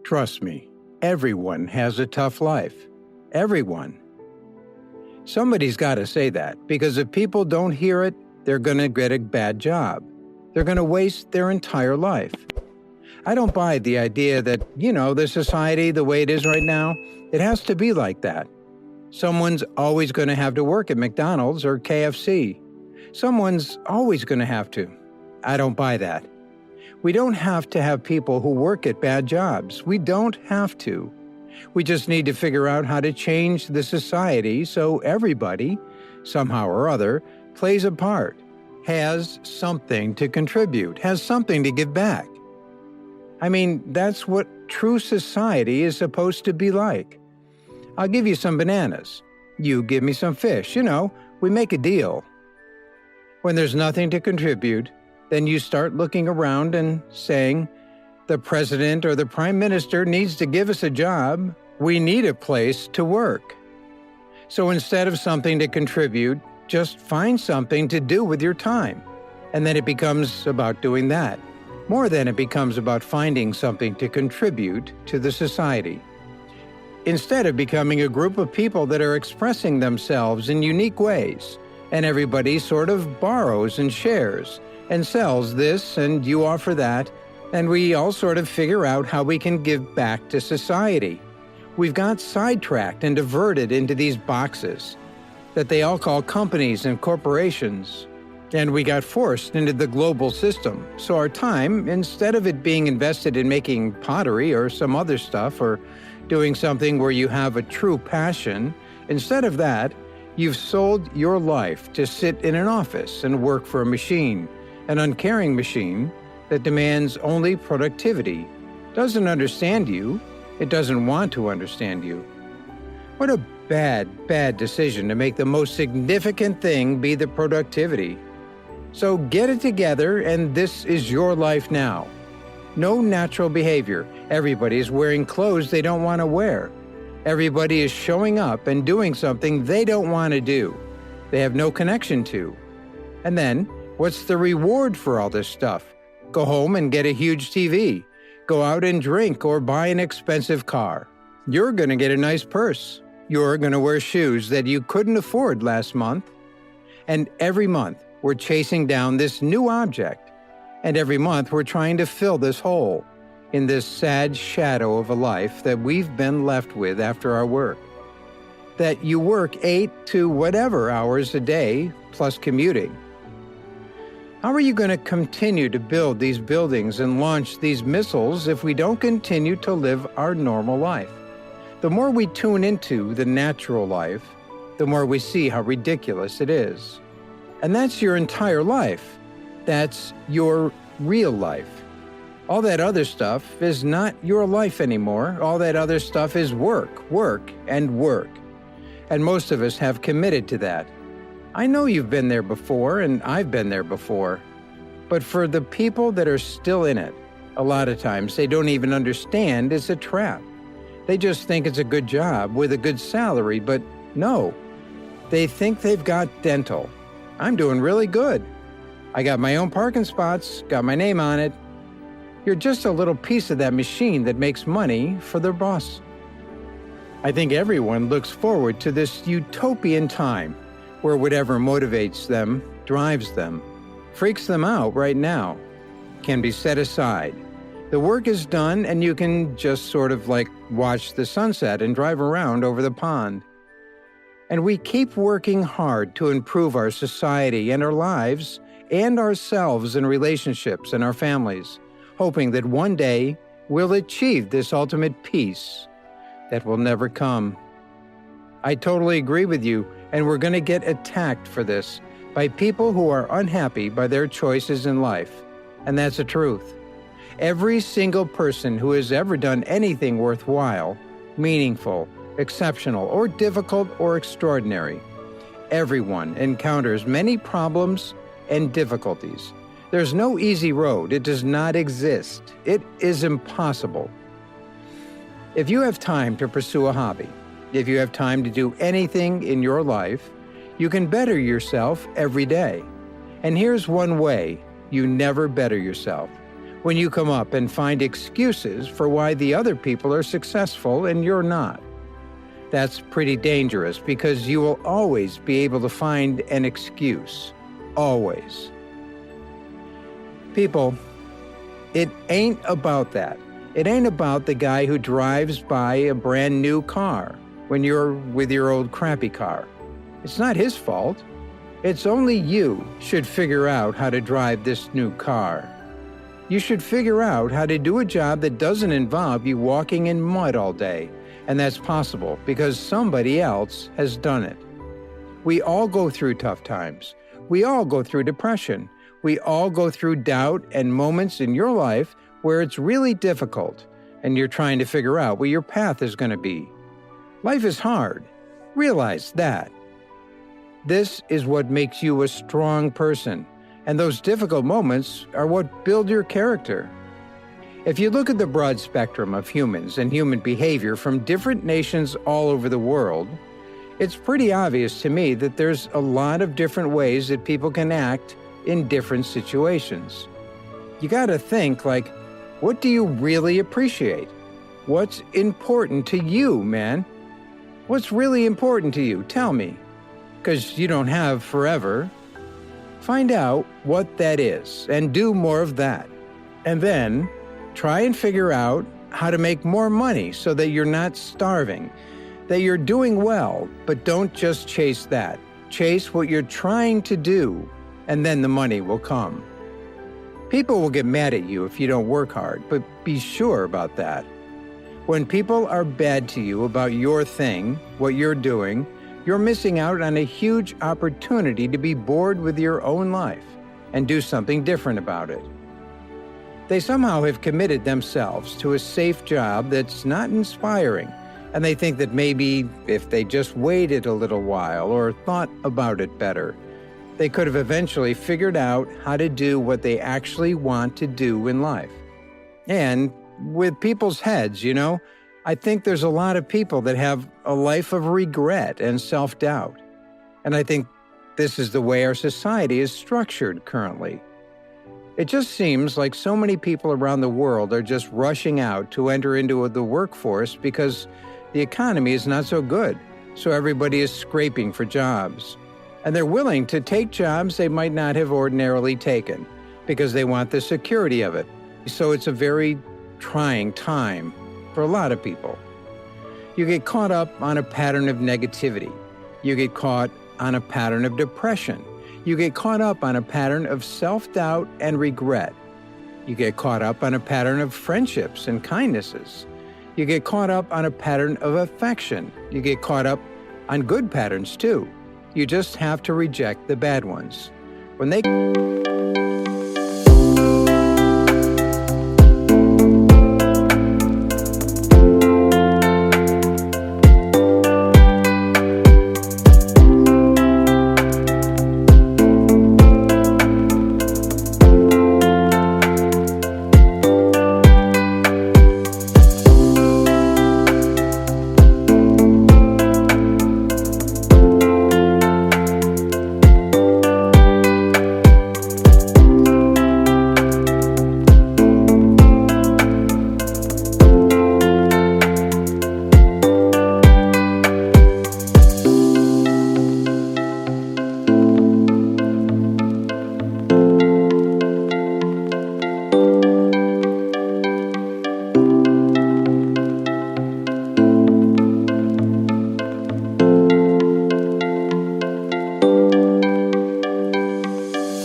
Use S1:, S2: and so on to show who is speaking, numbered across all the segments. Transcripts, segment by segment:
S1: Trust me, everyone has a tough life. Everyone. Somebody's got to say that, because if people don't hear it, they're going to get a bad job. They're going to waste their entire life. I don't buy the idea that, the society, the way it is right now, it has to be like that. Someone's always going to have to work at McDonald's or KFC. Someone's always going to have to. I don't buy that. We don't have to have people who work at bad jobs. We don't have to. We just need to figure out how to change the society so everybody, somehow or other, plays a part, has something to contribute, has something to give back. I mean, that's what true society is supposed to be like. I'll give you some bananas. You give me some fish. We make a deal. When there's nothing to contribute, then you start looking around and saying, the president or the prime minister needs to give us a job. We need a place to work. So instead of something to contribute, just find something to do with your time. And then it becomes about doing that. More than it becomes about finding something to contribute to the society. Instead of becoming a group of people that are expressing themselves in unique ways, and everybody sort of borrows and shares, and sells this and you offer that, and we all sort of figure out how we can give back to society. We've got sidetracked and diverted into these boxes that they all call companies and corporations. And we got forced into the global system. So our time, instead of it being invested in making pottery or some other stuff or doing something where you have a true passion, instead of that, you've sold your life to sit in an office and work for a machine, an uncaring machine that demands only productivity, doesn't understand you, it doesn't want to understand you. What a bad decision to make the most significant thing be the productivity. So get it together, and this is your life now. No natural behavior. Everybody is wearing clothes they don't want to wear. Everybody is showing up and doing something they don't want to do. They have no connection to. And then, what's the reward for all this stuff? Go home and get a huge TV. Go out and drink or buy an expensive car. You're going to get a nice purse. You're going to wear shoes that you couldn't afford last month. And every month, we're chasing down this new object. And every month, we're trying to fill this hole in this sad shadow of a life that we've been left with after our work. That you work 8 to whatever hours a day, plus commuting. How are you going to continue to build these buildings and launch these missiles if we don't continue to live our normal life? The more we tune into the natural life, the more we see how ridiculous it is. And that's your entire life. That's your real life. All that other stuff is not your life anymore. All that other stuff is work, work, and work. And most of us have committed to that. I know you've been there before, and I've been there before. But for the people that are still in it, a lot of times they don't even understand it's a trap. They just think it's a good job with a good salary, but no. They think they've got dental. I'm doing really good. I got my own parking spots, got my name on it. You're just a little piece of that machine that makes money for their boss. I think everyone looks forward to this utopian time where whatever motivates them, drives them, freaks them out right now, can be set aside. The work is done and you can just sort of like watch the sunset and drive around over the pond. And we keep working hard to improve our society and our lives and ourselves and relationships and our families, hoping that one day we'll achieve this ultimate peace that will never come. I totally agree with you, and we're going to get attacked for this by people who are unhappy by their choices in life. And that's the truth. Every single person who has ever done anything worthwhile, meaningful, exceptional, or difficult or extraordinary, everyone encounters many problems and difficulties. There's no easy road. It does not exist. It is impossible. If you have time to pursue a hobby, if you have time to do anything in your life, you can better yourself every day. And here's one way you never better yourself. when you come up and find excuses for why the other people are successful and you're not. That's pretty dangerous because you will always be able to find an excuse. Always. People, it ain't about that. It ain't about the guy who drives by a brand new car when you're with your old crappy car. It's not his fault. It's only you should figure out how to drive this new car. You should figure out how to do a job that doesn't involve you walking in mud all day. And that's possible because somebody else has done it. We all go through tough times. We all go through depression. We all go through doubt and moments in your life where it's really difficult and you're trying to figure out what your path is going to be. Life is hard. Realize that. This is what makes you a strong person, and those difficult moments are what build your character. If you look at the broad spectrum of humans and human behavior from different nations all over the world, it's pretty obvious to me that there's a lot of different ways that people can act in different situations. You gotta think, like, what do you really appreciate? What's important to you, man? What's really important to you? Tell me. Because you don't have forever. Find out what that is and do more of that. And then try and figure out how to make more money so that you're not starving, that you're doing well, but don't just chase that. Chase what you're trying to do, and then the money will come. People will get mad at you if you don't work hard, but be sure about that. When people are bad to you about your thing, what you're doing, you're missing out on a huge opportunity to be bored with your own life and do something different about it. They somehow have committed themselves to a safe job that's not inspiring, and they think that maybe if they just waited a little while or thought about it better, they could have eventually figured out how to do what they actually want to do in life. And with people's heads, I think there's a lot of people that have a life of regret and self-doubt. And I think this is the way our society is structured currently. It just seems like so many people around the world are just rushing out to enter into the workforce because the economy is not so good, so everybody is scraping for jobs. And they're willing to take jobs they might not have ordinarily taken because they want the security of it. So it's a very trying time for a lot of people. You get caught up on a pattern of negativity. You get caught on a pattern of depression. You get caught up on a pattern of self-doubt and regret. You get caught up on a pattern of friendships and kindnesses. You get caught up on a pattern of affection. You get caught up on good patterns too. You just have to reject the bad ones. When they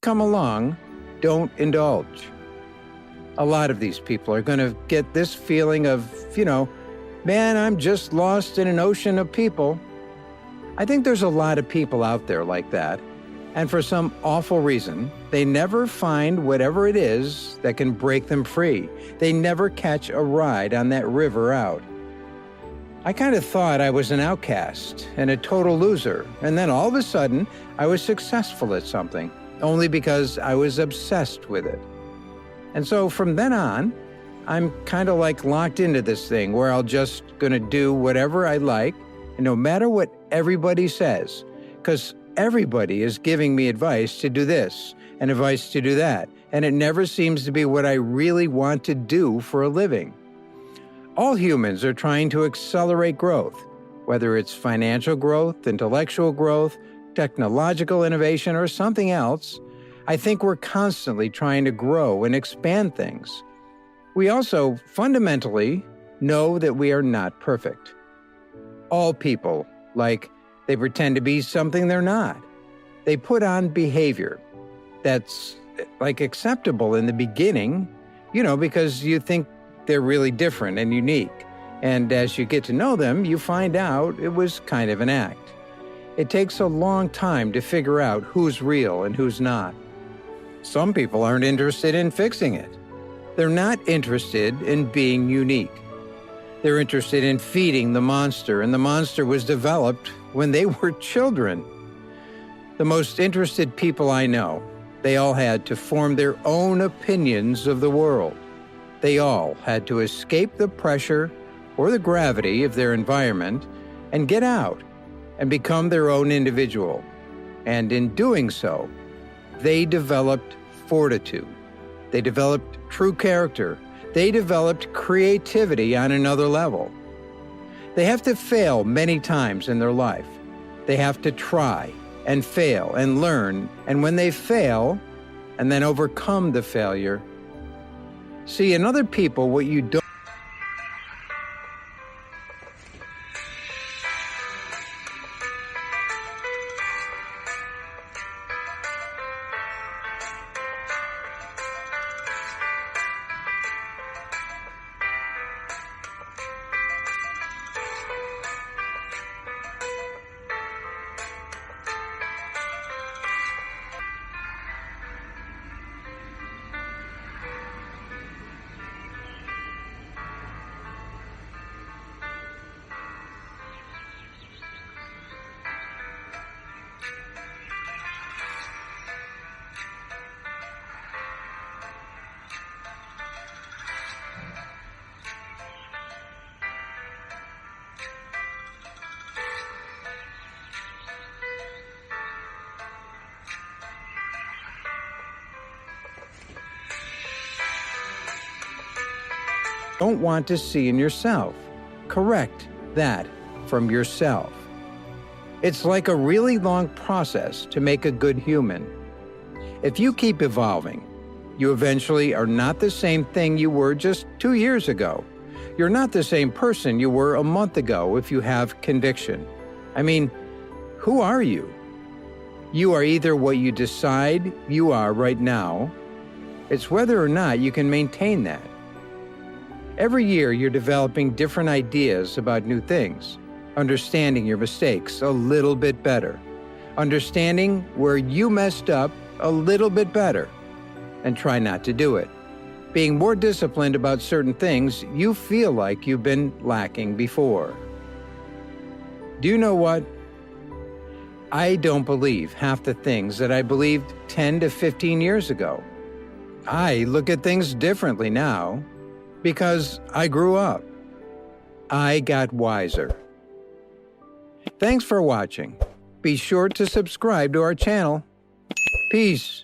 S1: come along, don't indulge. A lot of these people are going to get this feeling of, man, I'm just lost in an ocean of people. I think there's a lot of people out there like that, and for some awful reason, they never find whatever it is that can break them free. They never catch a ride on that river out. I kind of thought I was an outcast and a total loser, and then all of a sudden, I was successful at something, only because I was obsessed with it. And so from then on, I'm kind of like locked into this thing where I'll just gonna do whatever I like, and no matter what everybody says, because everybody is giving me advice to do this and advice to do that, and it never seems to be what I really want to do for a living. All humans are trying to accelerate growth, whether it's financial growth, intellectual growth, technological innovation, or something else. I think we're constantly trying to grow and expand things. We also fundamentally know that we are not perfect. All people, they pretend to be something they're not. They put on behavior that's acceptable in the beginning, because you think they're really different and unique. And as you get to know them, you find out it was kind of an act. It takes a long time to figure out who's real and who's not. Some people aren't interested in fixing it. They're not interested in being unique. They're interested in feeding the monster, and the monster was developed when they were children. The most interested people I know, they all had to form their own opinions of the world. They all had to escape the pressure or the gravity of their environment and get out and become their own individual. And in doing so, they developed fortitude. They developed true character. They developed creativity on another level. They have to fail many times in their life. They have to try and fail and learn. And when they fail and then overcome the failure, see in other people what you don't. Don't want to see in yourself. Correct that from yourself. It's like a really long process to make a good human. If you keep evolving, you eventually are not the same thing you were just 2 years ago. You're not the same person you were a month ago if you have conviction. I mean, who are you? You are either what you decide you are right now. It's whether or not you can maintain that. Every year, you're developing different ideas about new things, understanding your mistakes a little bit better, understanding where you messed up a little bit better, and try not to do it, being more disciplined about certain things you feel like you've been lacking before. Do you know what? I don't believe half the things that I believed 10 to 15 years ago. I look at things differently now. Because I grew up. I got wiser. Thanks for watching. Be sure to subscribe to our channel. Peace.